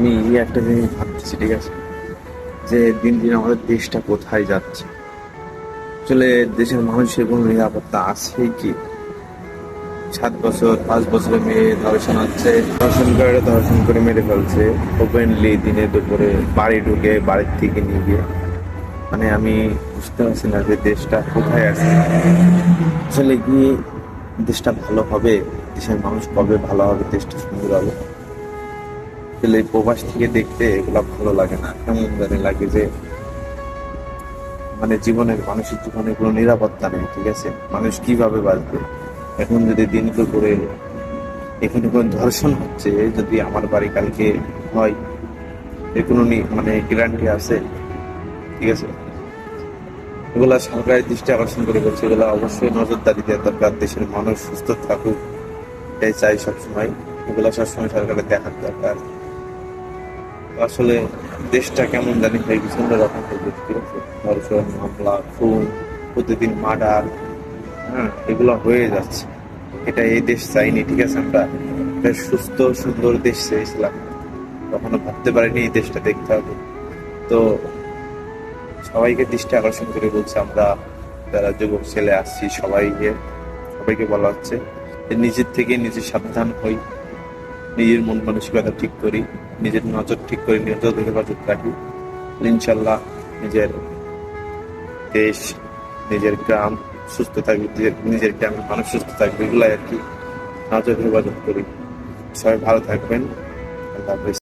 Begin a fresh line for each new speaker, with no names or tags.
আমি একটা জিনিস ভাবতেছি, ঠিক আছে, যে দিন দিন আমাদের দেশটা কোথায় যাচ্ছে। আসলে দেশের মানুষের কোনো নিরাপত্তা আছে কি? 7 বছর 5 বছরের মেয়ে ধর্ষণ হচ্ছে, ধর্ষণ করে মেরে ফেলছে ওপেনলি, দিনে দুপুরে বাড়ি ঢুকে বাড়ির থেকে নিয়ে গিয়ে। মানে আমি বুঝতে পারছি না যে দেশটা কোথায় আছে। আসলে কি দেশটা ভালো হবে? দেশের মানুষ কবে ভালো হবে? দেশটা সুন্দর হবে? আসলে এই প্রবাস থেকে দেখতে এগুলা ভালো লাগে না, কেমন জানি লাগে যে মানে মানুষের জীবনে কোনো নিরাপত্তা নেই, ঠিক আছে, মানুষ কিভাবে বাঁচবে? এখন যদি দিন করে এখানে কোনো ধর্ষণ হচ্ছে, যদি আমার বাড়ি কালকে হয়, এর কোনো মানে গ্যারান্টি আছে? ঠিক আছে, এগুলা সরকারের দৃষ্টি আকর্ষণ করে বলছে, এগুলা অবশ্যই নজরদারি দেওয়া দরকার। দেশের মানুষ সুস্থ থাকুক, এটাই চাই সবসময়। এগুলা সবসময় সরকারের দেখার দরকার। আসলে দেশটা কেমন জানি হয়ে গেছে, অন্যরকম হয়ে গেছে, ঠিক আছে। ধর্ষণ, মামলা, খুন, প্রতিদিন মার্ডার, হ্যাঁ, এগুলো হয়ে যাচ্ছে। এটা এই দেশ চাইনি, ঠিক আছে। আমরা একটা সুস্থ সুন্দর দেশ চেয়েছিলাম, কখনো ভাবতে পারিনি এই দেশটা দেখতে হবে। তো সবাইকে দৃষ্টি আকর্ষণ করে বলছে, আমরা যারা যুবক ছেলে আসছি সবাইকে বলা হচ্ছে যে নিজের থেকে নিজে সাবধান হই, নিজের মন মানসিকতা ঠিক করি, নিজের নজর ঠিক করি, নজর হেফাজত রাখি। ইনশাল্লাহ নিজের দেশ, নিজের গ্রাম সুস্থ থাকবে, নিজের গ্রামের মানুষ সুস্থ থাকবে, এগুলাই আর কি। নজর হেফাজত করি। সবাই ভালো থাকবেন। আল্লাহ হাফেজ।